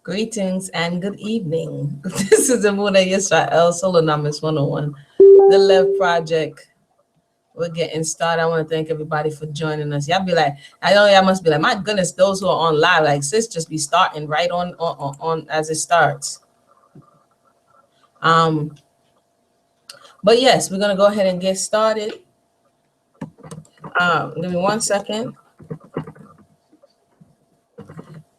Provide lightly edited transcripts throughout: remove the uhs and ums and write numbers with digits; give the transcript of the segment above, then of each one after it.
Greetings and good evening. This is Amuna Yisrael, Solonamis 101, the Love Project. We're getting started. I want to thank everybody for joining us. Y'all be like, I know y'all must be like, my goodness, those who are on live, like sis, just be starting right on as it starts. But yes, we're gonna go ahead and get started. Give me 1 second.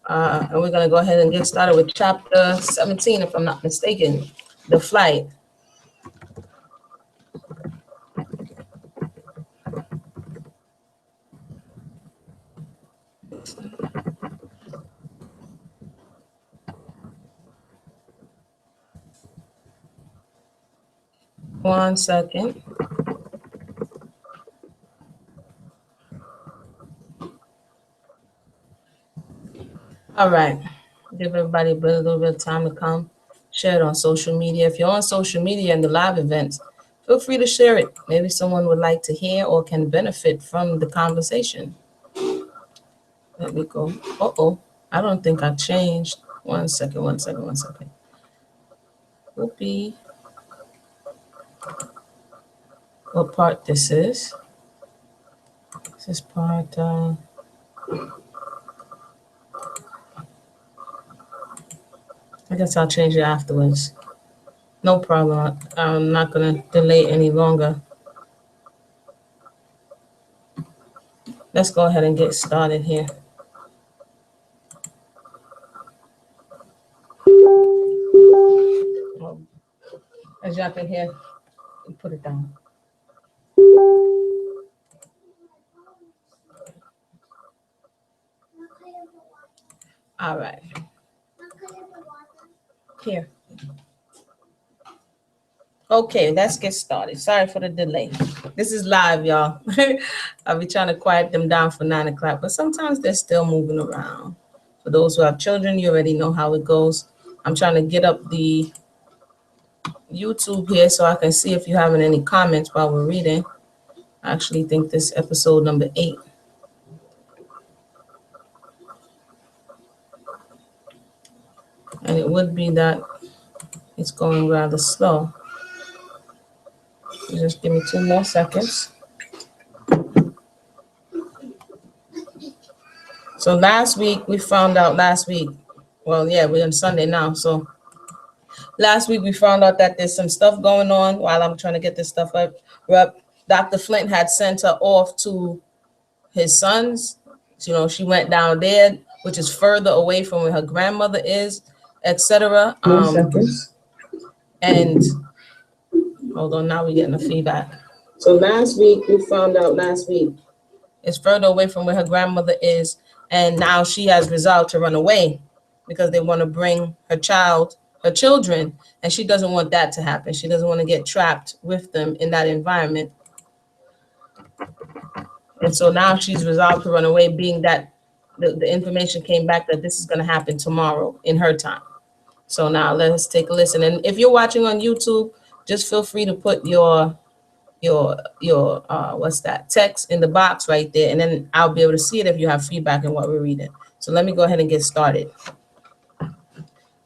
And we're gonna go ahead and get started with chapter 17, if I'm not mistaken, the flight. One second. All right. Give everybody a little bit of time to come. Share it on social media. If you're on social media and the live events, feel free to share it. Maybe someone would like to hear or can benefit from the conversation. Let me go. Uh-oh. I don't think I changed. 1 second, 1 second, 1 second. Whoopee. What part this is? This is part, I guess I'll change it afterwards. No problem. I'm not going to delay any longer. Let's go ahead and get started here. As y'all can hear, put it down. All right. Here. Okay, let's get started. Sorry for the delay. This is live, y'all. I'll be trying to quiet them down for 9 o'clock, but sometimes they're still moving around. For those who have children, you already know how it goes. I'm trying to get up the YouTube here so I can see if you're having any comments while we're reading. I actually think this is episode number 8. And it would be that it's going rather slow. Just give me 2 more seconds. So last week, we found out well, yeah, we're on Sunday now. So last week, we found out that there's some stuff going on while I'm trying to get this stuff up. Dr. Flint had sent her off to his son's. You know, she went down there, which is further away from where her grandmother is, etc. And hold on, now we're getting the feedback. So last week, we found out it's further away from where her grandmother is. And now she has resolved to run away because they want to bring her children, and she doesn't want that to happen. She doesn't want to get trapped with them in that environment. And so now she's resolved to run away, being that the information came back that this is going to happen tomorrow in her time. So now let's take a listen. And if you're watching on YouTube, just feel free to put your what's that, text in the box right there, and then I'll be able to see it if you have feedback in what we're reading. So let me go ahead and get started.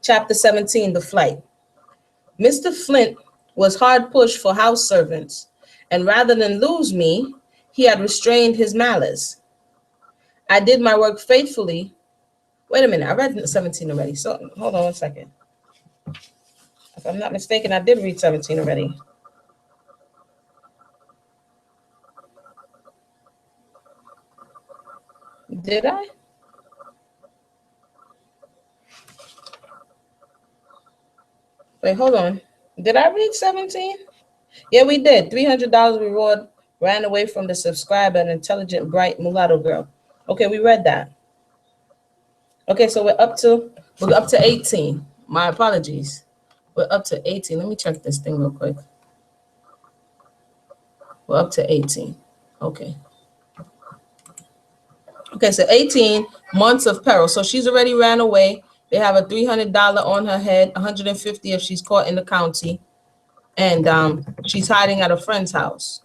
Chapter 17, the flight. Mr. Flint was hard pushed for house servants, and rather than lose me, he had restrained his malice. I did my work faithfully. Wait a minute, I read 17 already. So hold on 1 second. If I'm not mistaken, I did read 17 already. Did I? Wait, hold on. Did I read 17? Yeah, we did. $300 reward ran away from the subscriber, an intelligent, bright mulatto girl. Okay, we read that. Okay, so we're up to 18. My apologies. We're up to 18. Let me check this thing real quick. We're up to 18. Okay. Okay, so 18 months of peril. So she's already ran away. They have a $300 on her head, $150 if she's caught in the county. And she's hiding at a friend's house.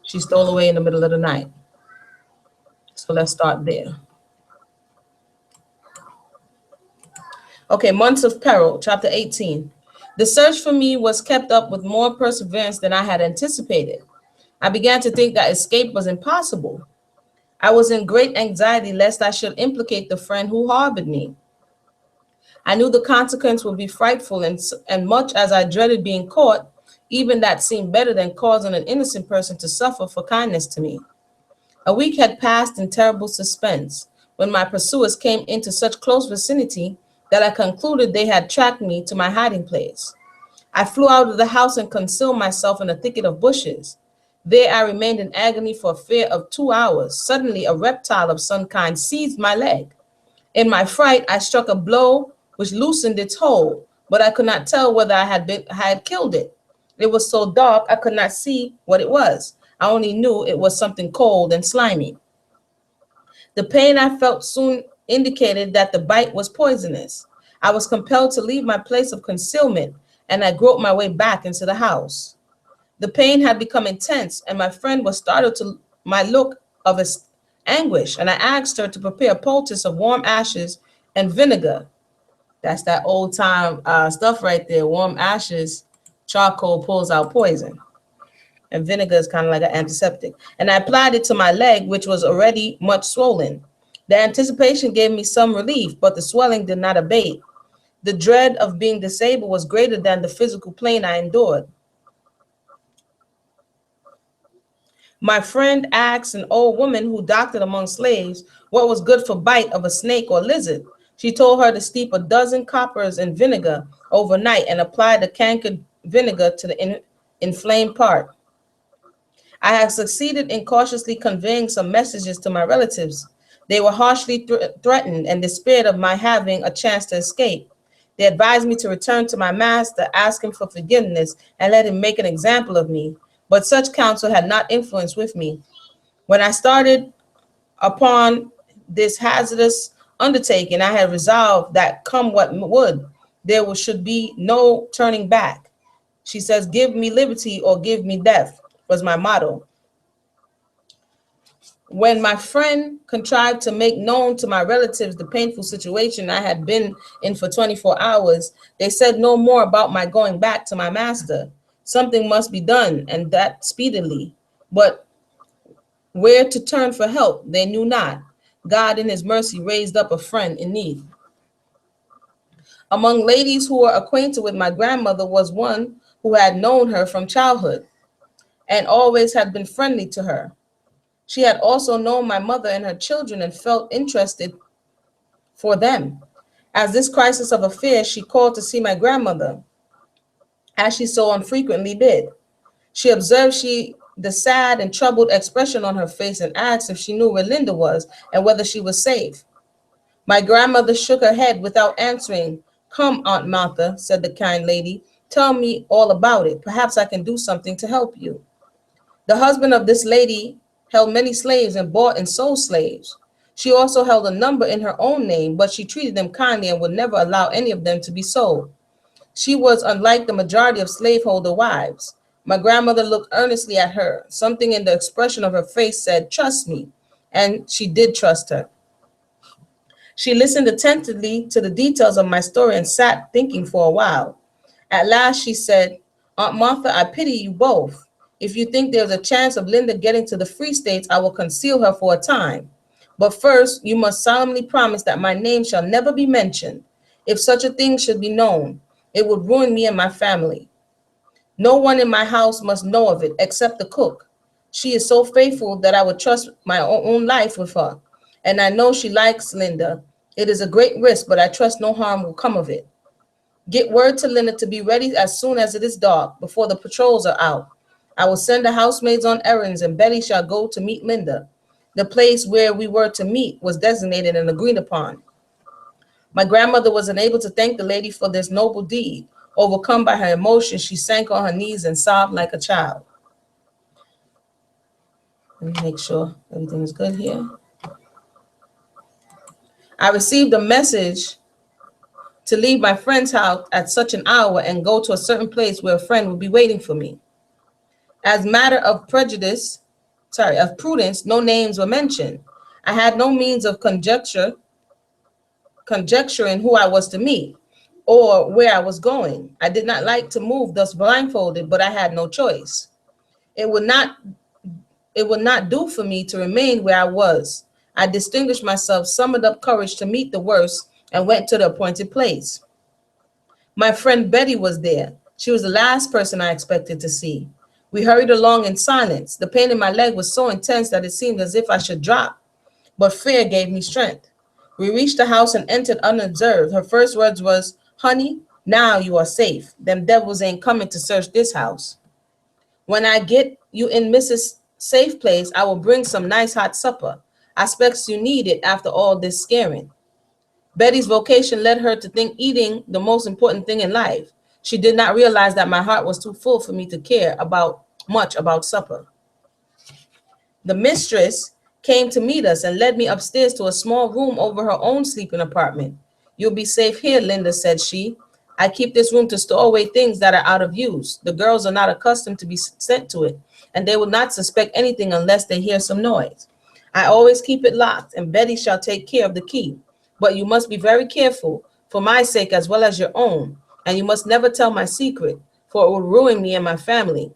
She stole away in the middle of the night. So let's start there. Okay, months of peril, chapter 18. The search for me was kept up with more perseverance than I had anticipated. I began to think that escape was impossible. I was in great anxiety lest I should implicate the friend who harbored me. I knew the consequence would be frightful, and much as I dreaded being caught, even that seemed better than causing an innocent person to suffer for kindness to me. A week had passed in terrible suspense when my pursuers came into such close vicinity that I concluded they had tracked me to my hiding place. I flew out of the house and concealed myself in a thicket of bushes. There I remained in agony for fear of 2 hours. Suddenly, a reptile of some kind seized my leg. In my fright, I struck a blow which loosened its hold, but I could not tell whether I had killed it. It was so dark I could not see what it was. I only knew it was something cold and slimy. The pain I felt soon indicated that the bite was poisonous. I was compelled to leave my place of concealment, and I groped my way back into the house. The pain had become intense, and my friend was startled to my look of anguish, and I asked her to prepare a poultice of warm ashes and vinegar. That's that old time stuff right there. Warm ashes, charcoal pulls out poison, and vinegar is kind of like an antiseptic. And I applied it to my leg, which was already much swollen. The anticipation gave me some relief, but the swelling did not abate. The dread of being disabled was greater than the physical pain I endured. My friend asked an old woman who doctored among slaves what was good for bite of a snake or lizard. She told her to steep a dozen coppers in vinegar overnight and apply the cankered vinegar to the inflamed part. I had succeeded in cautiously conveying some messages to my relatives. They were harshly threatened and despaired of my having a chance to escape. They advised me to return to my master, ask him for forgiveness, and let him make an example of me. But such counsel had not influence with me. When I started upon this hazardous undertaking, I had resolved that come what would, should be no turning back. She says, "Give me liberty or give me death," was my motto. When my friend contrived to make known to my relatives the painful situation I had been in for 24 hours, they said no more about my going back to my master. Something must be done, and that speedily. But where to turn for help, they knew not. God in his mercy raised up a friend in need. Among ladies who were acquainted with my grandmother was one who had known her from childhood and always had been friendly to her. She had also known my mother and her children and felt interested for them. As this crisis of affairs, she called to see my grandmother, as she so unfrequently did. She observed the sad and troubled expression on her face and asked if she knew where Linda was and whether she was safe. My grandmother shook her head without answering. "Come, Aunt Martha," said the kind lady, "tell me all about it. Perhaps I can do something to help you." The husband of this lady held many slaves and bought and sold slaves. She also held a number in her own name, but she treated them kindly and would never allow any of them to be sold. She was unlike the majority of slaveholder wives. My grandmother looked earnestly at her. Something in the expression of her face said, "Trust me," and she did trust her. She listened attentively to the details of my story and sat thinking for a while. At last she said, "Aunt Martha, I pity you both. If you think there's a chance of Linda getting to the Free States, I will conceal her for a time. But first, you must solemnly promise that my name shall never be mentioned. If such a thing should be known, it would ruin me and my family. No one in my house must know of it except the cook. She is so faithful that I would trust my own life with her. And I know she likes Linda. It is a great risk, but I trust no harm will come of it. Get word to Linda to be ready as soon as it is dark, before the patrols are out. I will send the housemaids on errands, and Betty shall go to meet Linda. The place where we were to meet was designated and agreed upon." My grandmother was unable to thank the lady for this noble deed. Overcome by her emotion, she sank on her knees and sobbed like a child. Let me make sure everything is good here. I received a message to leave my friend's house at such an hour and go to a certain place where a friend would be waiting for me. As matter of prudence, no names were mentioned. I had no means of conjecture conjecturing who I was to meet or where I was going. I did not like to move thus blindfolded, but I had no choice. It would not do for me to remain where I was. I distinguished myself, summoned up courage to meet the worst, and went to the appointed place. My friend Betty was there. She was the last person I expected to see. We hurried along in silence. The pain in my leg was so intense that it seemed as if I should drop, but fear gave me strength. We reached the house and entered unobserved. Her first words was, "Honey, now you are safe. Them devils ain't coming to search this house. When I get you in Mrs. Safe Place, I will bring some nice hot supper. I expects you need it after all this scaring." Betty's vocation led her to think eating the most important thing in life. She did not realize that my heart was too full for me to care much about supper. The mistress came to meet us and led me upstairs to a small room over her own sleeping apartment. "You'll be safe here, Linda," said she. "I keep this room to store away things that are out of use. The girls are not accustomed to be sent to it, and they will not suspect anything unless they hear some noise. I always keep it locked, and Betty shall take care of the key. But you must be very careful, for my sake as well as your own, and you must never tell my secret, for it will ruin me and my family.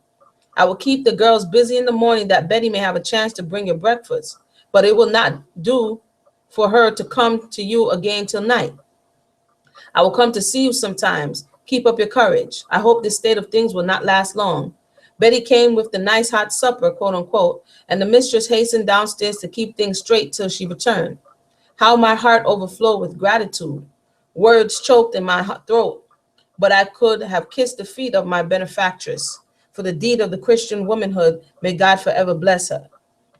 I will keep the girls busy in the morning that Betty may have a chance to bring your breakfast, but it will not do for her to come to you again till night. I will come to see you sometimes. Keep up your courage. I hope this state of things will not last long." Betty came with the nice hot supper, quote unquote, and the mistress hastened downstairs to keep things straight till she returned. How my heart overflowed with gratitude. Words choked in my throat, but I could have kissed the feet of my benefactress. For the deed of the Christian womanhood, may God forever bless her.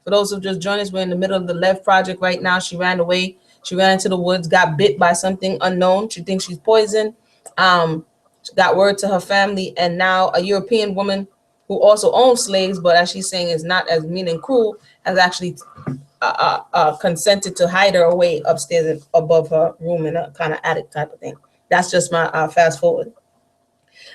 For those who just joined us, we're in the middle of the Lev Project right now. She ran away. She ran into the woods, got bit by something unknown. She thinks she's poisoned. She got word to her family, and now a European woman who also owns slaves, but as she's saying is not as mean and cruel, has actually consented to hide her away upstairs and above her room in a kind of attic type of thing. That's just my fast forward.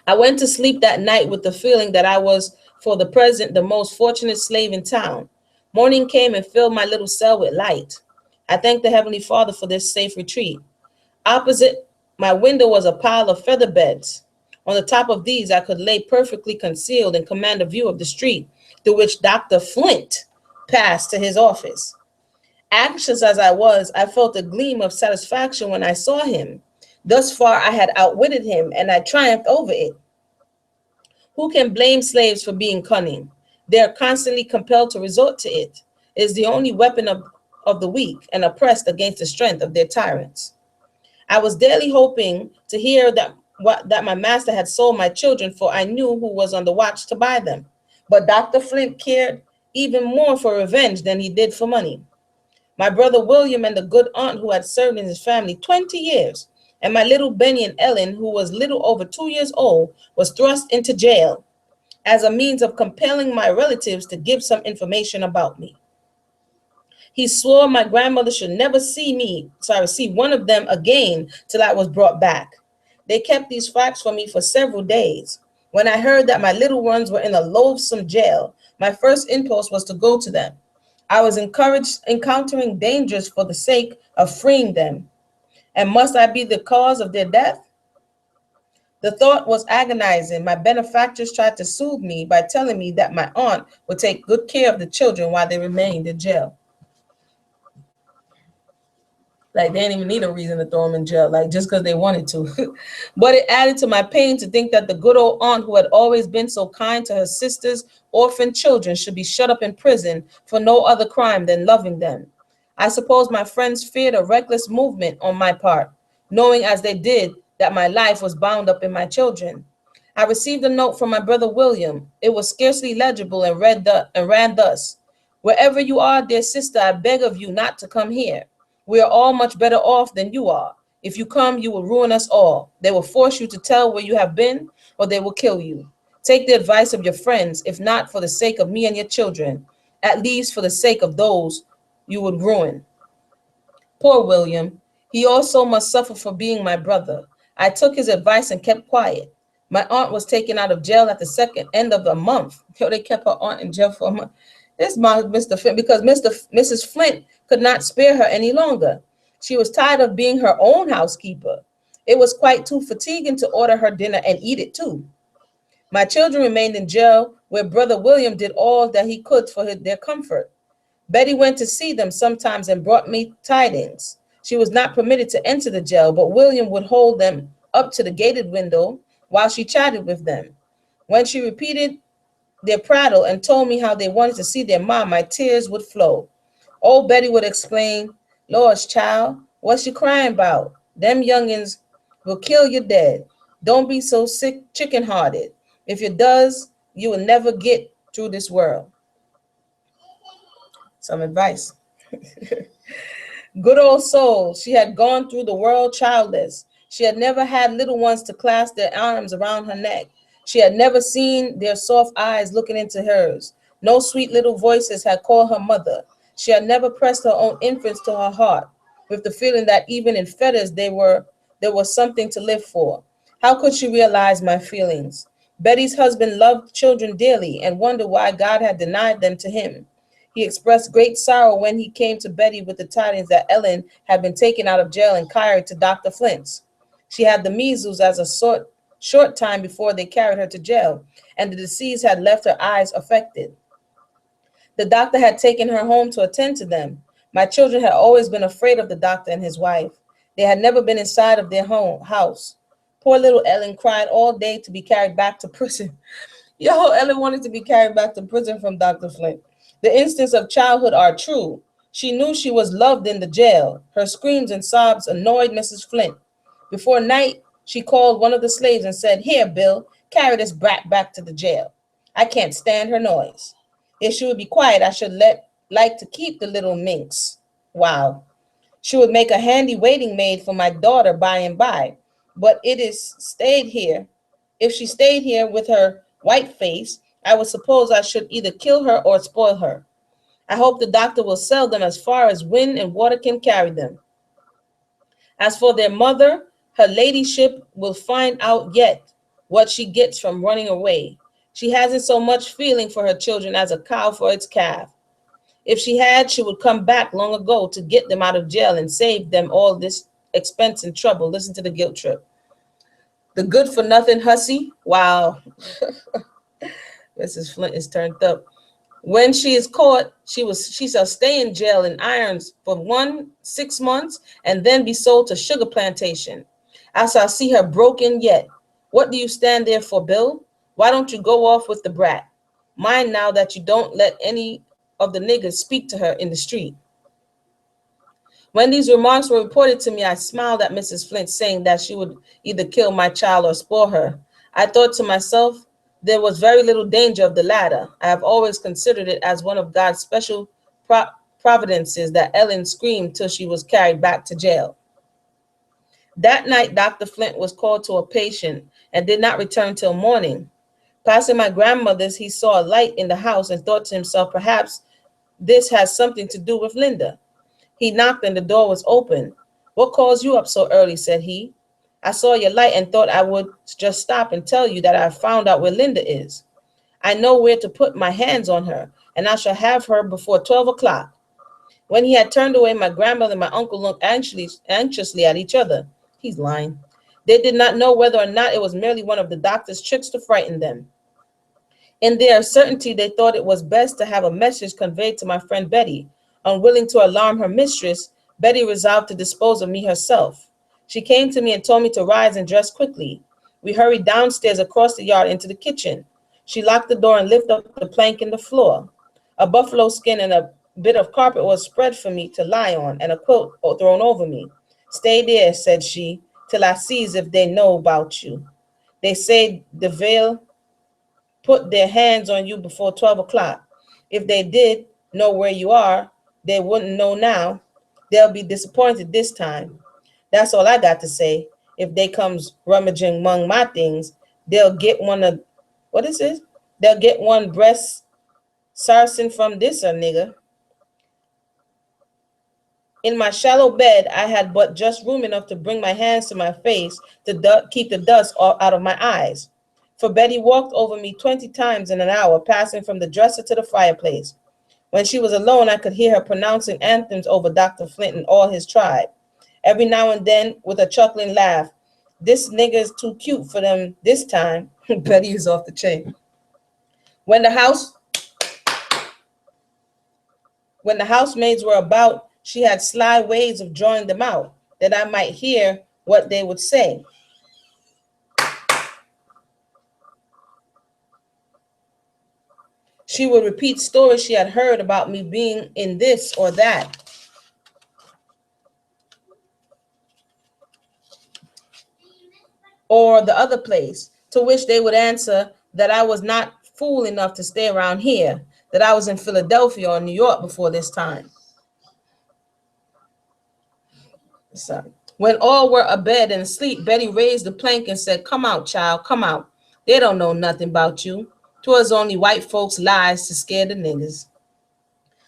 I went to sleep that night with the feeling that I was, for the present, the most fortunate slave in town. Morning came and filled my little cell with light. I thanked the Heavenly Father for this safe retreat. Opposite my window was a pile of feather beds. On the top of these, I could lay perfectly concealed and command a view of the street through which Dr. Flint passed to his office. Anxious as I was, I felt a gleam of satisfaction when I saw him. Thus far, I had outwitted him, and I triumphed over it. Who can blame slaves for being cunning? They are constantly compelled to resort to it. It is the only weapon of the weak and oppressed against the strength of their tyrants. I was daily hoping to hear that my master had sold my children, for I knew who was on the watch to buy them. But Dr. Flint cared even more for revenge than he did for money. My brother William and the good aunt who had served in his family 20 years, and my little Benny and Ellen, who was little over 2 years old, was thrust into jail as a means of compelling my relatives to give some information about me. He swore my grandmother should never see one of them again till I was brought back. They kept these facts from me for several days. When I heard that my little ones were in a loathsome jail, my first impulse was to go to them. I was encountering dangers for the sake of freeing them. And must I be the cause of their death? The thought was agonizing. My benefactress tried to soothe me by telling me that my aunt would take good care of the children while they remained in jail. Like, they didn't even need a reason to throw them in jail, like just because they wanted to. But it added to my pain to think that the good old aunt who had always been so kind to her sister's orphan children should be shut up in prison for no other crime than loving them. I suppose my friends feared a reckless movement on my part, knowing as they did that my life was bound up in my children. I received a note from my brother William. It was scarcely legible and ran thus: "Wherever you are, dear sister, I beg of you not to come here. We are all much better off than you are. If you come, you will ruin us all. They will force you to tell where you have been, or they will kill you. Take the advice of your friends, if not for the sake of me and your children, at least for the sake of those you would ruin." Poor William. He also must suffer for being my brother. I took his advice and kept quiet. My aunt was taken out of jail at the second end of the month. They kept her aunt in jail for a month. This Mr. Flint, because Mrs. Flint could not spare her any longer. She was tired of being her own housekeeper. It was quite too fatiguing to order her dinner and eat it too. My children remained in jail, where Brother William did all that he could for their comfort. Betty went to see them sometimes and brought me tidings. She was not permitted to enter the jail, but William would hold them up to the gated window while she chatted with them. When she repeated their prattle and told me how they wanted to see their mom, my tears would flow. Old Betty would explain, Lord's child, what's you crying about? Them youngins will kill you dead. Don't be so sick, chicken-hearted. If you does, you will never get through this world. Some advice. Good old soul. She had gone through the world childless. She had never had little ones to clasp their arms around her neck. She had never seen their soft eyes looking into hers. No sweet little voices had called her mother. She had never pressed her own infants to her heart, with the feeling that even in fetters there was something to live for. How could she realize my feelings? Betty's husband loved children dearly and wondered why God had denied them to him. He expressed great sorrow when he came to Betty with the tidings that Ellen had been taken out of jail and carried to Dr. Flint's. She had the measles as a short time before they carried her to jail, and the disease had left her eyes affected. The doctor had taken her home to attend to them. My children had always been afraid of the doctor and his wife. They had never been inside of their house. Poor little Ellen cried all day to be carried back to prison. Yo, Ellen wanted to be carried back to prison from Dr. Flint. The instincts of childhood are true. She knew she was loved in the jail. Her screams and sobs annoyed Mrs. Flint. Before night, she called one of the slaves and said, Here, Bill, carry this brat back to the jail. I can't stand her noise. If she would be quiet, I should like to keep the little minx. Wow. She would make a handy waiting maid for my daughter by and by. But if she stayed here with her white face, I would suppose I should either kill her or spoil her. I hope the doctor will sell them as far as wind and water can carry them. As for their mother, her ladyship will find out yet what she gets from running away. She hasn't so much feeling for her children as a cow for its calf. If she had, she would come back long ago to get them out of jail and save them all this expense and trouble. Listen to the guilt trip. The good for nothing hussy. Wow. Mrs. Flint is turned up. When she is caught, she shall stay in jail in irons for 6 months and then be sold to sugar plantation. I shall see her broken yet. What do you stand there for, Bill? Why don't you go off with the brat? Mind now that you don't let any of the niggers speak to her in the street. When these remarks were reported to me, I smiled at Mrs. Flint, saying that she would either kill my child or spoil her. I thought to myself, there was very little danger of the latter. I have always considered it as one of God's special providences that Ellen screamed till she was carried back to jail. That night, Dr. Flint was called to a patient and did not return till morning. Passing my grandmother's, he saw a light in the house and thought to himself, perhaps this has something to do with Linda. He knocked and the door was open. What calls you up so early, said he. I saw your light and thought I would just stop and tell you that I have found out where Linda is. I know where to put my hands on her, and I shall have her before 12 o'clock. When he had turned away, my grandmother and my uncle looked anxiously at each other. He's lying. They did not know whether or not it was merely one of the doctor's tricks to frighten them. In their certainty, they thought it was best to have a message conveyed to my friend Betty. Unwilling to alarm her mistress, Betty resolved to dispose of me herself. She came to me and told me to rise and dress quickly. We hurried downstairs across the yard into the kitchen. She locked the door and lifted up the plank in the floor. A buffalo skin and a bit of carpet was spread for me to lie on, and a quilt thrown over me. Stay there, said she, till I sees if they know about you. They say the veil put their hands on you before 12 o'clock. If they did know where you are, they wouldn't know now. They'll be disappointed this time. That's all I got to say. If they comes rummaging among my things, they'll get one of, what is this? They'll get one breast sarsen from this nigger. In my shallow bed, I had but just room enough to bring my hands to my face to keep the dust out of my eyes. For Betty walked over me 20 times in an hour, passing from the dresser to the fireplace. When she was alone, I could hear her pronouncing anthems over Dr. Flint and all his tribe. every now and then with a chuckling laugh. This nigga's too cute for them this time. Betty is off the chain. When the housemaids were about, she had sly ways of drawing them out, that I might hear what they would say. She would repeat stories she had heard about me being in this or that. Or the other place, to which they would answer that I was not fool enough to stay around here, that I was in Philadelphia or New York before this time. Sorry. When all were abed and asleep, Betty raised the plank and said, "Come out, child, come out. They don't know nothing about you. 'Twas only white folks' lies to scare the niggas."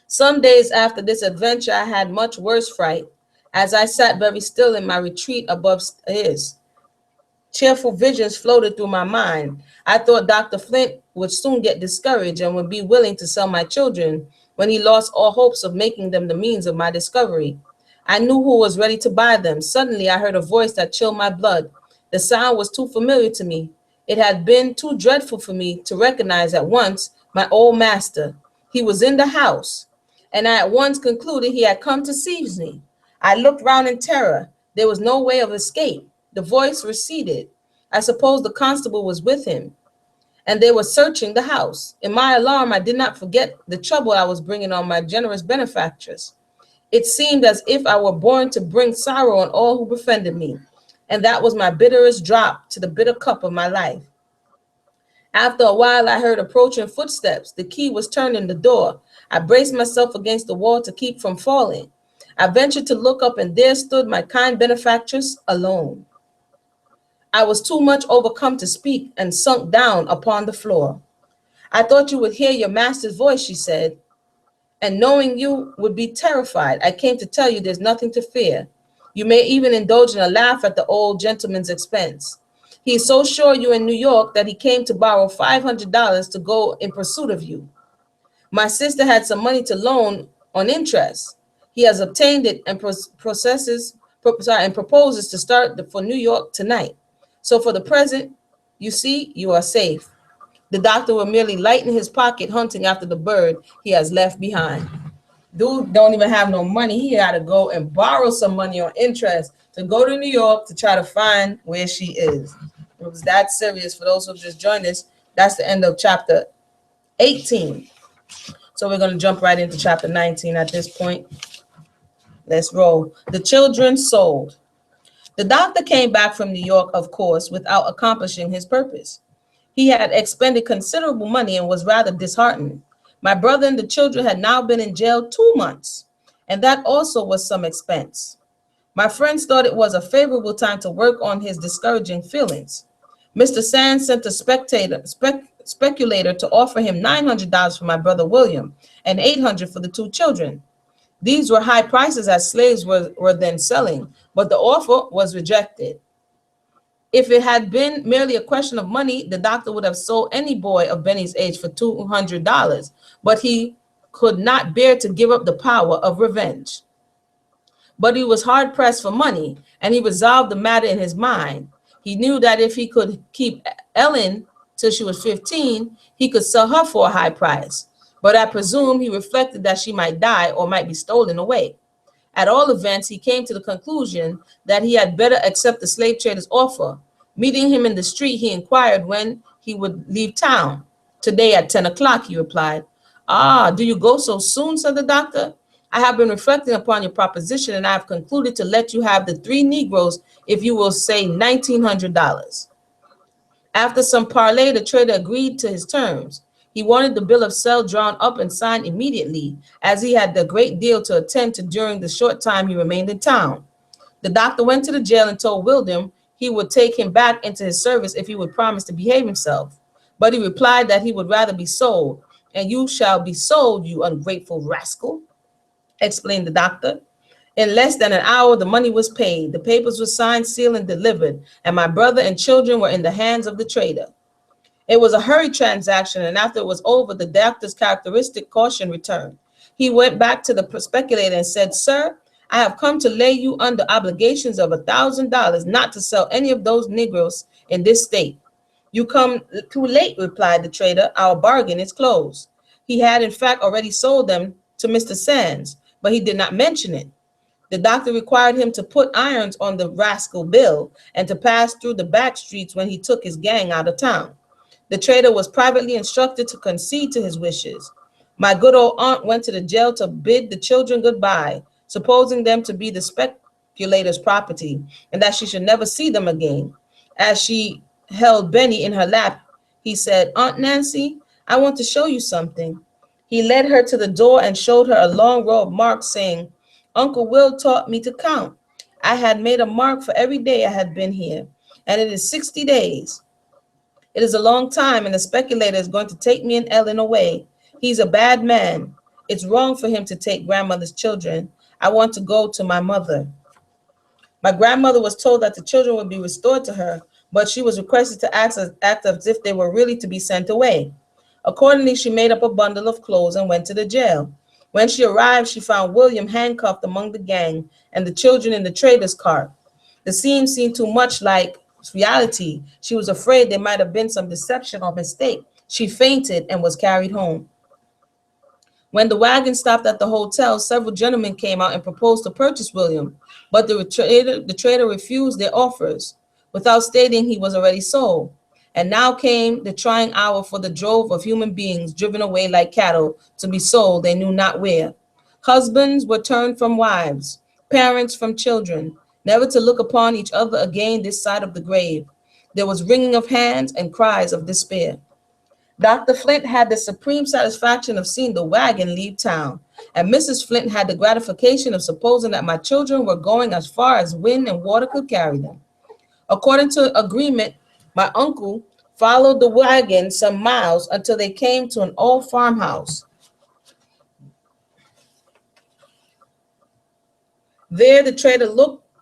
Some days after this adventure, I had much worse fright, as I sat very still in my retreat above stairs. Cheerful visions floated through my mind. I thought Dr. Flint would soon get discouraged and would be willing to sell my children when he lost all hopes of making them the means of my discovery. I knew who was ready to buy them. Suddenly, I heard a voice that chilled my blood. The sound was too familiar to me. It had been too dreadful for me to recognize at once my old master. He was in the house, and I at once concluded he had come to seize me. I looked round in terror. There was no way of escape. The voice receded. I suppose the constable was with him, and they were searching the house. In my alarm, I did not forget the trouble I was bringing on my generous benefactress. It seemed as if I were born to bring sorrow on all who befriended me, and that was my bitterest drop to the bitter cup of my life. After a while, I heard approaching footsteps. The key was turned in the door. I braced myself against the wall to keep from falling. I ventured to look up, and there stood my kind benefactress alone. I was too much overcome to speak and sunk down upon the floor. "I thought you would hear your master's voice," she said, "and knowing you would be terrified. I came to tell you there's nothing to fear. You may even indulge in a laugh at the old gentleman's expense. He is so sure you're in New York that he came to borrow $500 to go in pursuit of you. My sister had some money to loan on interest. He has obtained it and proposes to start for New York tonight. So for the present, you see, you are safe. The doctor will merely lighten his pocket hunting after the bird he has left behind." Dude don't even have no money. He got to go and borrow some money on interest to go to New York to try to find where she is. It was that serious. For those who just joined us, that's the end of chapter 18. So we're going to jump right into chapter 19 at this point. Let's roll. The children sold. The doctor came back from New York, of course, without accomplishing his purpose. He had expended considerable money and was rather disheartened. My brother and the children had now been in jail 2 months, and that also was some expense. My friends thought it was a favorable time to work on his discouraging feelings. Mr. Sands sent a speculator to offer him $900 for my brother William and $800 for the 2 children. These were high prices as slaves were then selling, but the offer was rejected. If it had been merely a question of money, the doctor would have sold any boy of Benny's age for $200, but he could not bear to give up the power of revenge. But he was hard pressed for money, and he resolved the matter in his mind. He knew that if he could keep Ellen till she was 15, he could sell her for a high price. But I presume he reflected that she might die or might be stolen away. At all events, he came to the conclusion that he had better accept the slave trader's offer. Meeting him in the street, he inquired when he would leave town. "Today at 10 o'clock, he replied. "Ah, do you go so soon?" said the doctor. "I have been reflecting upon your proposition, and I have concluded to let you have the 3 Negroes if you will say $1,900. After some parley, the trader agreed to his terms. He wanted the bill of sale drawn up and signed immediately, as he had a great deal to attend to during the short time he remained in town. The doctor went to the jail and told William he would take him back into his service if he would promise to behave himself. But he replied that he would rather be sold. "And you shall be sold, you ungrateful rascal," explained the doctor. In less than an hour, the money was paid. The papers were signed, sealed, and delivered, and my brother and children were in the hands of the trader. It was a hurried transaction, and after it was over, the doctor's characteristic caution returned. He went back to the speculator and said, "Sir, I have come to lay you under obligations of $1,000 not to sell any of those Negroes in this state. You come too late, replied the trader. Our bargain is closed. He had, in fact, already sold them to Mr. Sands, but he did not mention it. The doctor required him to put irons on the rascal Bill and to pass through the back streets when he took his gang out of town. The trader was privately instructed to concede to his wishes. My good old aunt went to the jail to bid the children goodbye, supposing them to be the speculator's property and that she should never see them again. As she held Benny in her lap, he said, Aunt Nancy, I want to show you something. He led her to the door and showed her a long row of marks, saying, Uncle Will taught me to count. I had made a mark for every day I had been here, and it is 60 days. It is a long time, and the speculator is going to take me and Ellen away. He's a bad man. It's wrong for him to take grandmother's children. I want to go to my mother. My grandmother was told that the children would be restored to her, but she was requested to act as if they were really to be sent away. Accordingly, she made up a bundle of clothes and went to the jail. When she arrived, she found William handcuffed among the gang and the children in the trader's cart. The scene seemed too much like reality. She was afraid there might have been some deception or mistake. She fainted and was carried home. When the wagon stopped at the hotel, several gentlemen came out and proposed to purchase William, but the trader refused their offers without stating he was already sold. And now came the trying hour for the drove of human beings driven away like cattle to be sold they knew not where. Husbands were turned from wives, parents from children, never to look upon each other again this side of the grave. There was wringing of hands and cries of despair. Dr. Flint had the supreme satisfaction of seeing the wagon leave town, and Mrs. Flint had the gratification of supposing that my children were going as far as wind and water could carry them. According to agreement, my uncle followed the wagon some miles until they came to an old farmhouse. There the trader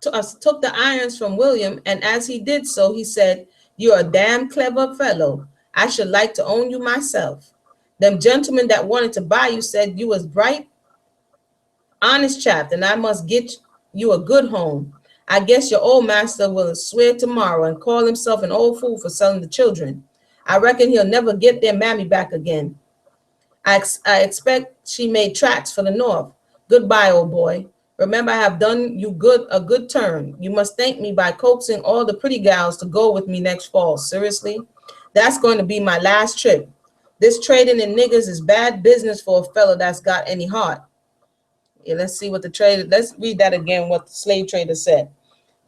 took the irons from William, and as he did so, he said, "You're a damn clever fellow. I should like to own you myself. Them gentlemen that wanted to buy you said you was bright, honest chap, and I must get you a good home. I guess your old master will swear tomorrow and call himself an old fool for selling the children. I reckon he'll never get their mammy back again. I expect she made tracks for the north. Goodbye, old boy. Remember, I have done you a good turn. You must thank me by coaxing all the pretty gals to go with me next fall. Seriously, that's going to be my last trip. This trading in niggers is bad business for a fellow that's got any heart." Yeah, let's see what the trader, let's read that again, what the slave trader said.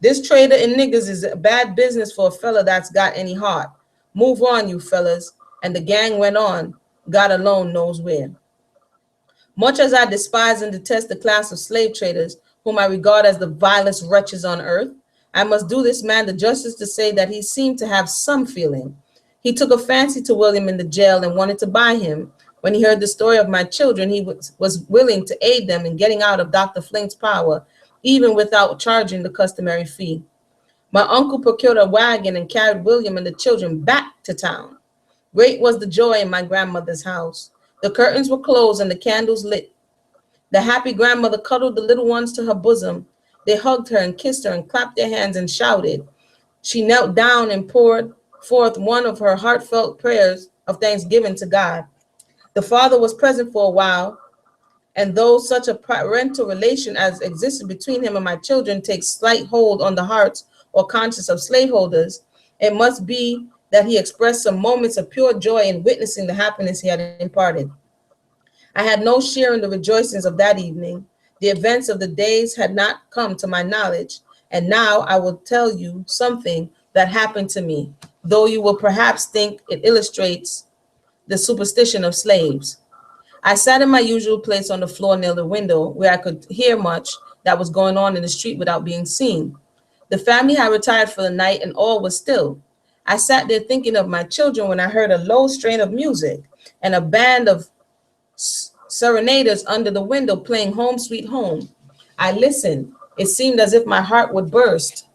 "This trader in niggers is a bad business for a fellow that's got any heart. Move on, you fellas." And the gang went on, God alone knows where. Much as I despise and detest the class of slave traders, whom I regard as the vilest wretches on earth, I must do this man the justice to say that he seemed to have some feeling. He took a fancy to William in the jail and wanted to buy him. When he heard the story of my children, he was willing to aid them in getting out of Dr. Flint's power, even without charging the customary fee. My uncle procured a wagon and carried William and the children back to town. Great was the joy in my grandmother's house. The curtains were closed and the candles lit. The happy grandmother cuddled the little ones to her bosom. They hugged her and kissed her and clapped their hands and shouted. She knelt down and poured forth one of her heartfelt prayers of thanksgiving to God. The father was present for a while, and though such a parental relation as existed between him and my children takes slight hold on the hearts or conscience of slaveholders, it must be that he expressed some moments of pure joy in witnessing the happiness he had imparted. I had no share in the rejoicings of that evening. The events of the days had not come to my knowledge, and now I will tell you something that happened to me, though you will perhaps think it illustrates the superstition of slaves. I sat in my usual place on the floor near the window, where I could hear much that was going on in the street without being seen. The family had retired for the night and all was still. I sat there thinking of my children when I heard a low strain of music and a band of serenaders under the window playing Home Sweet Home. I listened. It seemed as if my heart would burst.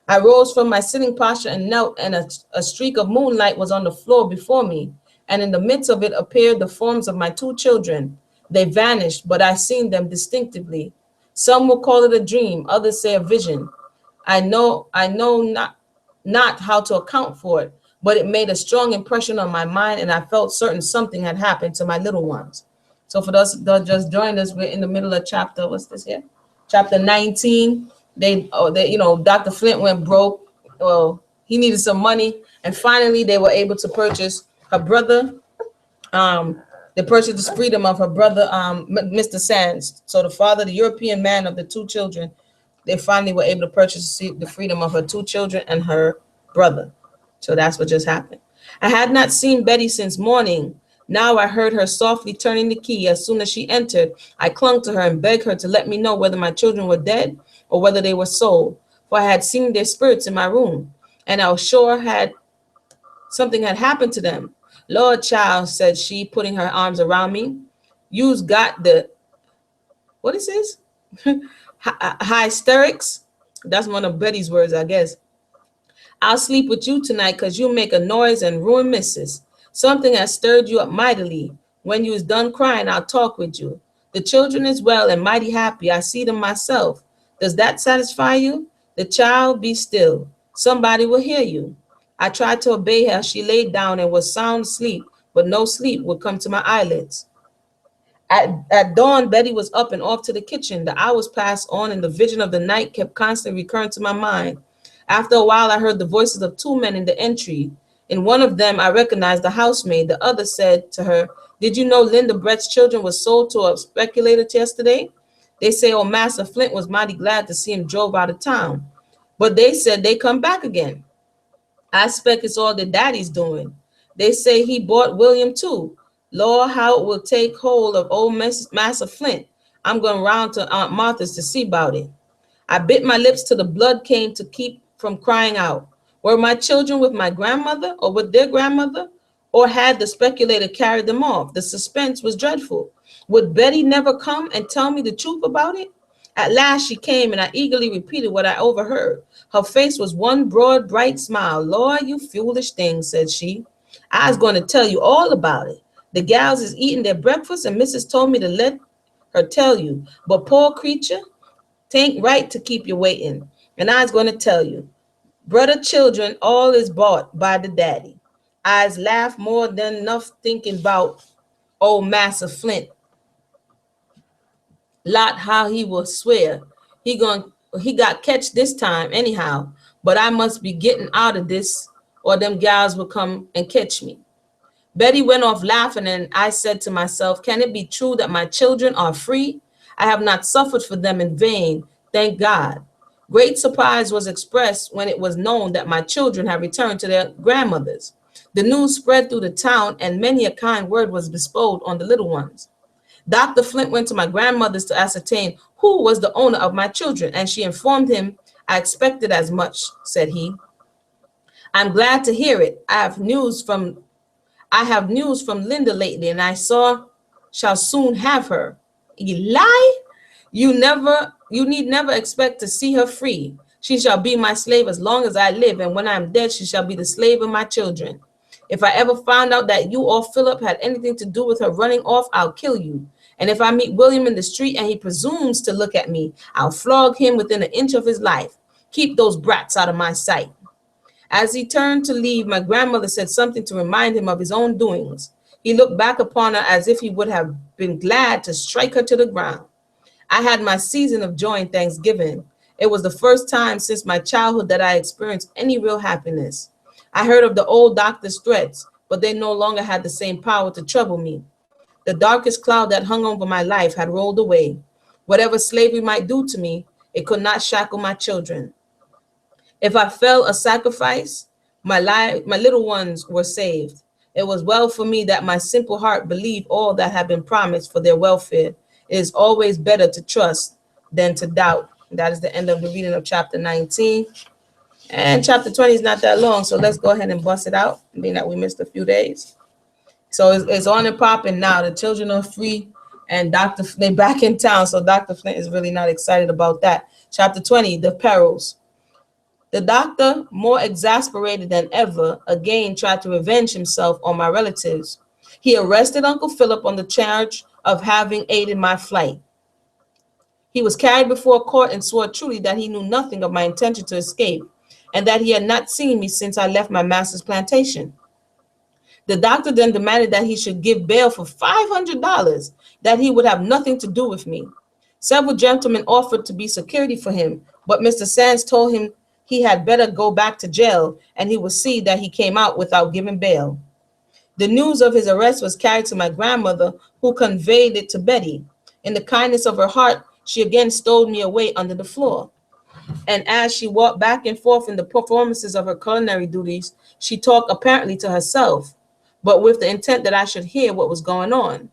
I rose from my sitting posture and knelt, and a streak of moonlight was on the floor before me, and in the midst of it appeared the forms of my two children. They vanished, but I seen them distinctively. Some will call it a dream, others say a vision. I know not how to account for it, but it made a strong impression on my mind, and I felt certain something had happened to my little ones. So for those that just joined us, we're in the middle of chapter, what's this here? Chapter 19. Dr. Flint went broke. Well, he needed some money, and finally they were able to purchase her brother. They purchased the freedom of her brother, Mr. Sands. So the father, the European man of the two children, they finally were able to purchase the freedom of her two children and her brother. So that's what just happened. I had not seen Betty since morning. Now I heard her softly turning the key. As soon as she entered, I clung to her and begged her to let me know whether my children were dead or whether they were sold, for I had seen their spirits in my room, and I was sure something had happened to them. Lord, child, said she, putting her arms around me, you's got the, what is this? Hysterics. That's one of Betty's words, I guess. I'll sleep with you tonight because you make a noise and ruin missus. Something has stirred you up mightily. When you is done crying, I'll talk with you. The children is well and mighty happy. I see them myself. Does that satisfy you? The child, be still. Somebody will hear you. I tried to obey her. She laid down and was sound asleep, but no sleep would come to my eyelids. At dawn, Betty was up and off to the kitchen. The hours passed on, and the vision of the night kept constantly recurring to my mind. After a while, I heard the voices of two men in the entry. In one of them, I recognized the housemaid. The other said to her, did you know Linda Brett's children were sold to a speculator yesterday? They say old Master Flint was mighty glad to see him drove out of town. But they said they come back again. I expect it's all the daddy's doing. They say he bought William too. Lord, how it will take hold of old Master Flint. I'm going round to Aunt Martha's to see about it. I bit my lips till the blood came to keep from crying out. Were my children with my grandmother or with their grandmother? Or had the speculator carried them off? The suspense was dreadful. Would Betty never come and tell me the truth about it? At last she came, and I eagerly repeated what I overheard. Her face was one broad, bright smile. Lord, you foolish thing, said she. I was going to tell you all about it. The gals is eating their breakfast, and Mrs. told me to let her tell you. But poor creature, tain't right to keep you waiting. And I was going to tell you. Brother children, all is bought by the daddy. I's laugh more than enough thinking about old Master Flint. Lot how he will swear. He got catch this time anyhow, but I must be getting out of this or them gals will come and catch me. Betty went off laughing, and I said to myself, can it be true that my children are free? I have not suffered for them in vain, thank God. Great surprise was expressed when it was known that my children had returned to their grandmothers. The news spread through the town, and many a kind word was bestowed on the little ones. Dr. Flint went to my grandmother's to ascertain who was the owner of my children, and she informed him, I expected as much, said he. I'm glad to hear it. I have news from Linda lately, and I shall soon have her. Eli, you need never expect to see her free. She shall be my slave as long as I live, and when I am dead, she shall be the slave of my children. If I ever find out that you or Philip had anything to do with her running off, I'll kill you. And if I meet William in the street and he presumes to look at me, I'll flog him within an inch of his life. Keep those brats out of my sight. As he turned to leave, my grandmother said something to remind him of his own doings. He looked back upon her as if he would have been glad to strike her to the ground. I had my season of joy and thanksgiving. It was the first time since my childhood that I experienced any real happiness. I heard of the old doctor's threats, but they no longer had the same power to trouble me. The darkest cloud that hung over my life had rolled away. Whatever slavery might do to me, it could not shackle my children. If I fell a sacrifice, my little ones were saved. It was well for me that my simple heart believed all that had been promised for their welfare. It is always better to trust than to doubt. That is the end of the reading of chapter 19. And chapter 20 is not that long, so let's go ahead and bust it out, being that we missed a few days. So it's on and popping now. The children are free, and they're back in town, so Dr. Flint is really not excited about that. Chapter 20, the perils. The doctor, more exasperated than ever, again tried to revenge himself on my relatives. He arrested Uncle Philip on the charge of having aided my flight. He was carried before court and swore truly that he knew nothing of my intention to escape, and that he had not seen me since I left my master's plantation. The doctor then demanded that he should give bail for $500, that he would have nothing to do with me. Several gentlemen offered to be security for him, but Mr. Sands told him he had better go back to jail and he would see that he came out without giving bail. The news of his arrest was carried to my grandmother, who conveyed it to Betty. In the kindness of her heart, she again stowed me away under the floor. And as she walked back and forth in the performances of her culinary duties, she talked apparently to herself, but with the intent that I should hear what was going on.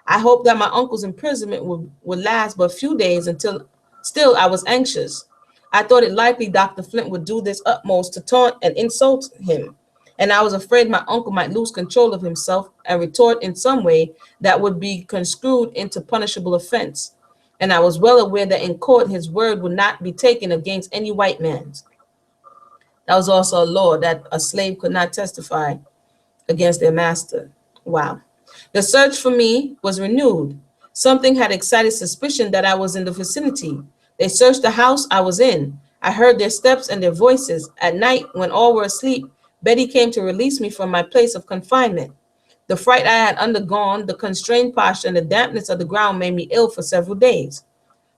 I hoped that my uncle's imprisonment would last but a few days until still I was anxious. I thought it likely Dr. Flint would do this utmost to taunt and insult him, and I was afraid my uncle might lose control of himself and retort in some way that would be construed into punishable offense. And I was well aware that in court his word would not be taken against any white man's. That was also a law that a slave could not testify against their master. Wow. The search for me was renewed. Something had excited suspicion that I was in the vicinity. They searched the house I was in. I heard their steps and their voices. At night, when all were asleep, Betty came to release me from my place of confinement. The fright I had undergone, the constrained posture, and the dampness of the ground made me ill for several days.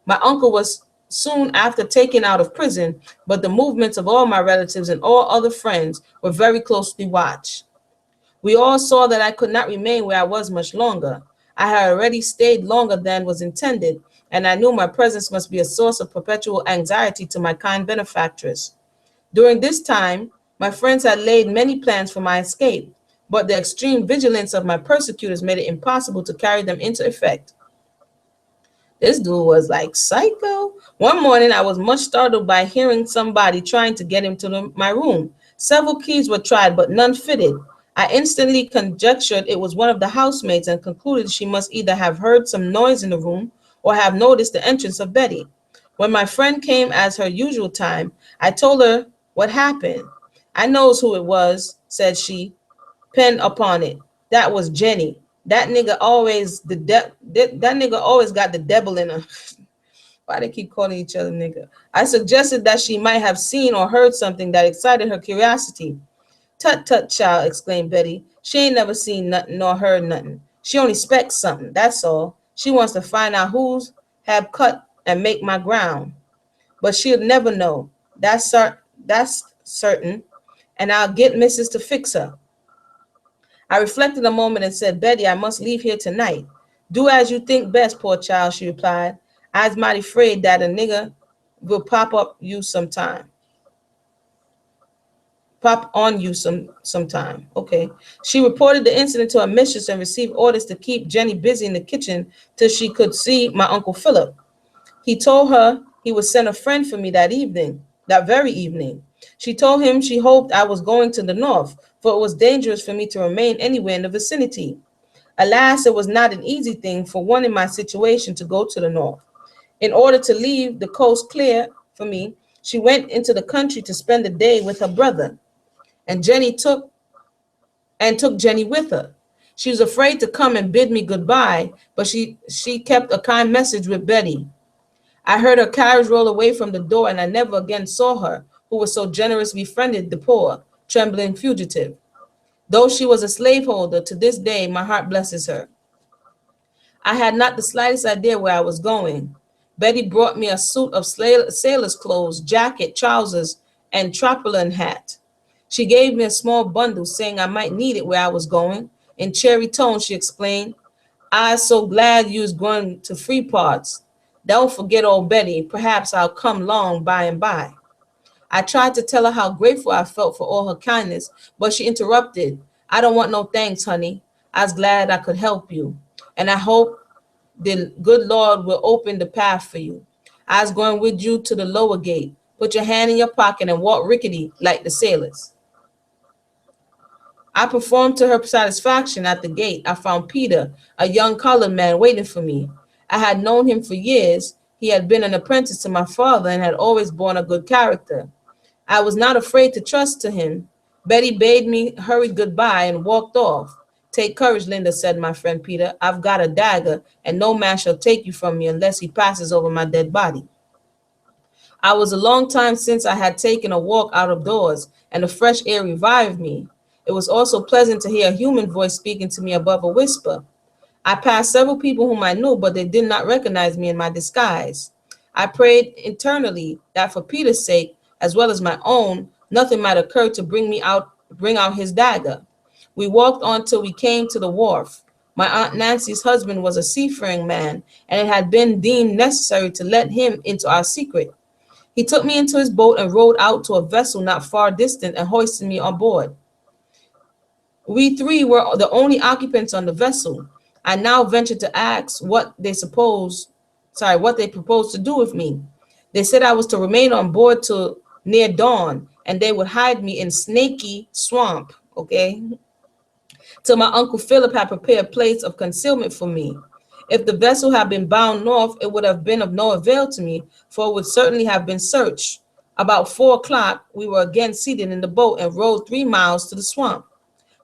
My uncle was soon after taken out of prison, but the movements of all my relatives and all other friends were very closely watched. We all saw that I could not remain where I was much longer. I had already stayed longer than was intended, and I knew my presence must be a source of perpetual anxiety to my kind benefactress. During this time, my friends had laid many plans for my escape, but the extreme vigilance of my persecutors made it impossible to carry them into effect. This dude was like psycho. One morning, I was much startled by hearing somebody trying to get into my room. Several keys were tried, but none fitted. I instantly conjectured it was one of the housemaids and concluded she must either have heard some noise in the room or have noticed the entrance of Betty. When my friend came as her usual time, I told her what happened. I knows who it was, said she, pen upon it. That was Jenny. That nigga always that nigga always got the devil in her. Why they keep calling each other nigga? I suggested that she might have seen or heard something that excited her curiosity. Tut, tut, child, exclaimed Betty. She ain't never seen nothing nor heard nothing. She only expects something, that's all. She wants to find out who's have cut and make my ground. But she'll never know. That's certain. And I'll get Mrs. to fix her. I reflected a moment and said, Betty, I must leave here tonight. Do as you think best, poor child, she replied. I was mighty afraid that a nigga will pop on you sometime. Okay. She reported the incident to her mistress and received orders to keep Jenny busy in the kitchen till she could see my Uncle Philip. He told her he would send a friend for me that very evening. She told him she hoped I was going to the north, for it was dangerous for me to remain anywhere in the vicinity. Alas, it was not an easy thing for one in my situation to go to the north. In order to leave the coast clear for me, she went into the country to spend the day with her brother, and took Jenny with her. She was afraid to come and bid me goodbye, but she kept a kind message with Betty. I heard her carriage roll away from the door, and I never again saw her, who was so generously befriended the poor, trembling fugitive. Though she was a slaveholder, to this day my heart blesses her. I had not the slightest idea where I was going. Betty brought me a suit of sailor's clothes, jacket, trousers, and tarpaulin hat. She gave me a small bundle, saying I might need it where I was going. In cheery tones, she explained, I's so glad you was going to free parts. Don't forget old Betty. Perhaps I'll come long by and by. I tried to tell her how grateful I felt for all her kindness, but she interrupted. I don't want no thanks, honey. I was glad I could help you, and I hope the good Lord will open the path for you. I was going with you to the lower gate. Put your hand in your pocket and walk rickety like the sailors. I performed to her satisfaction. At the gate, I found Peter, a young colored man, waiting for me. I had known him for years. He had been an apprentice to my father and had always borne a good character. I was not afraid to trust to him. Betty bade me hurried goodbye and walked off. Take courage, Linda, said my friend Peter. I've got a dagger, and no man shall take you from me unless he passes over my dead body. I was a long time since I had taken a walk out of doors, and the fresh air revived me. It was also pleasant to hear a human voice speaking to me above a whisper. I passed several people whom I knew, but they did not recognize me in my disguise. I prayed internally that for Peter's sake, as well as my own, nothing might occur to bring out his dagger. We walked on till we came to the wharf. My Aunt Nancy's husband was a seafaring man, and it had been deemed necessary to let him into our secret. He took me into his boat and rowed out to a vessel not far distant and hoisted me on board. We three were the only occupants on the vessel. I now ventured to ask what they proposed to do with me. They said I was to remain on board till near dawn, and they would hide me in Snaky Swamp, okay, till my Uncle Philip had prepared a place of concealment for me. If the vessel had been bound north, it would have been of no avail to me, for it would certainly have been searched. About 4 o'clock, we were again seated in the boat and rowed 3 miles to the swamp.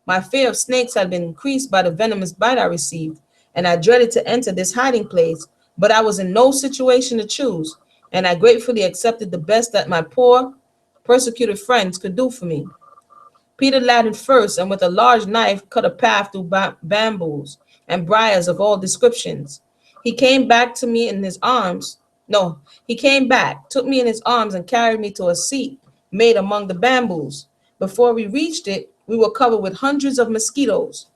My fear of snakes had been increased by the venomous bite I received, and I dreaded to enter this hiding place, but I was in no situation to choose, and I gratefully accepted the best that my poor, persecuted friends could do for me. Peter landed first, and with a large knife cut a path through bamboos and briars of all descriptions. He came back, took me in his arms, and carried me to a seat made among the bamboos. Before we reached it, we were covered with hundreds of mosquitoes.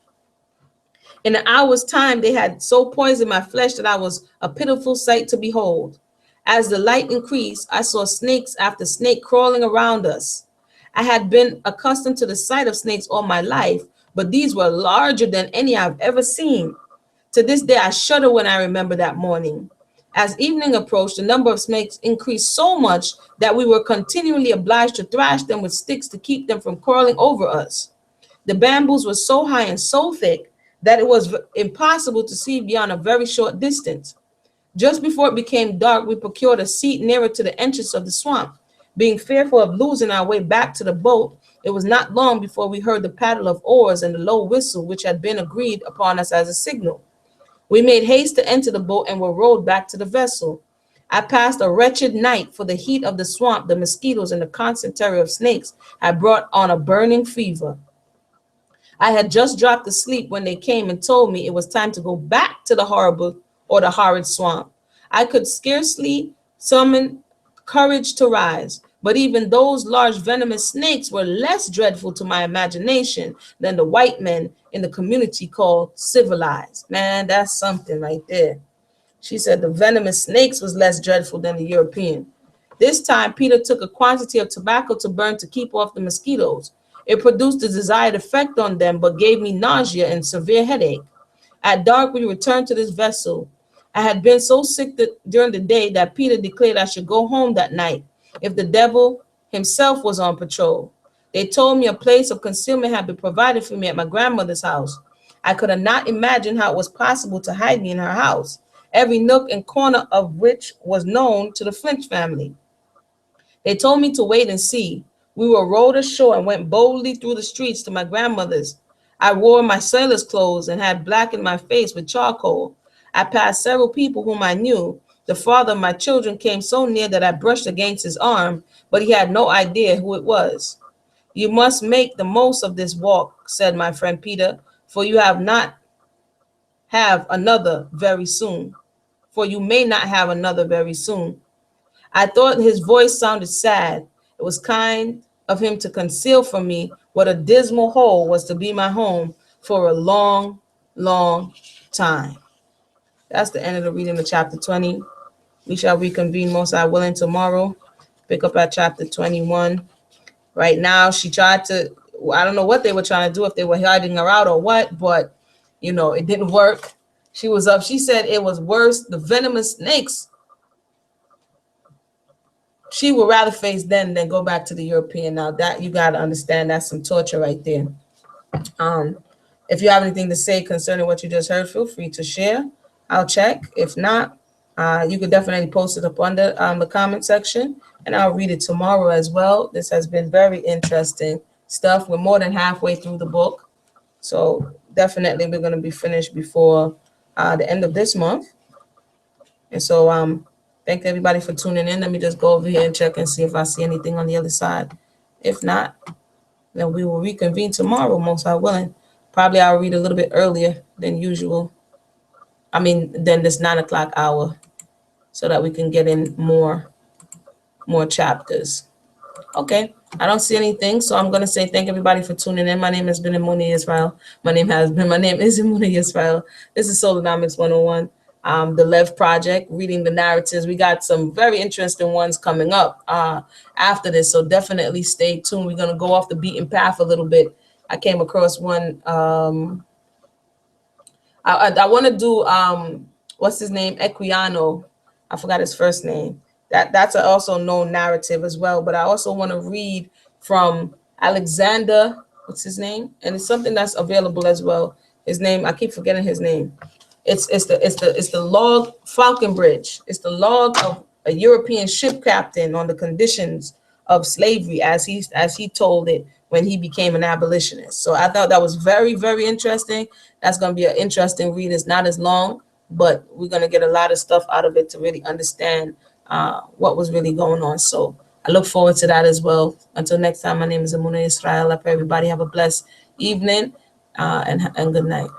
In an hour's time, they had so poisoned my flesh that I was a pitiful sight to behold. As the light increased, I saw snakes after snake crawling around us. I had been accustomed to the sight of snakes all my life, but these were larger than any I've ever seen. To this day, I shudder when I remember that morning. As evening approached, the number of snakes increased so much that we were continually obliged to thrash them with sticks to keep them from crawling over us. The bamboos were so high and so thick that it was impossible to see beyond a very short distance. Just before it became dark, we procured a seat nearer to the entrance of the swamp. Being fearful of losing our way back to the boat, it was not long before we heard the paddle of oars and the low whistle which had been agreed upon us as a signal. We made haste to enter the boat and were rowed back to the vessel. I passed a wretched night, for the heat of the swamp, the mosquitoes, and the constant terror of snakes had brought on a burning fever. I had just dropped asleep when they came and told me it was time to go back to the horrid swamp. I could scarcely summon courage to rise, but even those large venomous snakes were less dreadful to my imagination than the white men in the community called civilized. Man, that's something right there. She said the venomous snakes was less dreadful than the European. This time, Peter took a quantity of tobacco to burn to keep off the mosquitoes. It produced the desired effect on them, but gave me nausea and severe headache. At dark, we returned to this vessel. I had been so sick during the day that Peter declared I should go home that night if the devil himself was on patrol. They told me a place of concealment had been provided for me at my grandmother's house. I could not imagine how it was possible to hide me in her house, every nook and corner of which was known to the Flint family. They told me to wait and see. We were rowed ashore and went boldly through the streets to my grandmother's. I wore my sailor's clothes and had blackened my face with charcoal. I passed several people whom I knew. The father of my children came so near that I brushed against his arm, but he had no idea who it was. You must make the most of this walk, said my friend Peter, for you have not have another very soon. For you may not have another very soon. I thought his voice sounded sad. It was kind of him to conceal from me what a dismal hole was to be my home for a long, long time. That's the end of the reading of chapter 20. We shall reconvene, most I willing, tomorrow. Pick up at chapter 21. Right now, she tried to, I don't know what they were trying to do, if they were hiding her out or what, but, it didn't work. She was up. She said it was worse. The venomous snakes. She would rather face them than go back to the European. Now, that you got to understand, that's some torture right there. If you have anything to say concerning what you just heard, feel free to share. I'll check. If not, you could definitely post it up under the comment section, and I'll read it tomorrow as well. This has been very interesting stuff. We're more than halfway through the book. So definitely we're going to be finished before the end of this month. And so thank everybody for tuning in. Let me just go over here and check and see if I see anything on the other side. If not, then we will reconvene tomorrow, most I willing. Probably I'll read a little bit earlier than usual. I mean, than this 9 o'clock hour, so that we can get in more chapters. Okay, I don't see anything, so I'm gonna say thank everybody for tuning in. My name has been Imuni Israel. My name is Imuni Israel. This is Solonomics 101. The Lev Project, reading the narratives. We got some very interesting ones coming up after this, so definitely stay tuned. We're gonna go off the beaten path a little bit. I came across one. I want to do what's his name, Equiano. I forgot his first name. That's a also known narrative as well. But I also want to read from Alexander. What's his name? And it's something that's available as well. His name, I keep forgetting his name. It's the log Falconbridge. It's the log of a European ship captain on the conditions of slavery as he told it when he became an abolitionist. So I thought that was very, very interesting. That's going to be an interesting read. It's not as long, but we're going to get a lot of stuff out of it to really understand what was really going on. So I look forward to that as well. Until next time, my name is Amuna Israel. I pray everybody have a blessed evening and good night.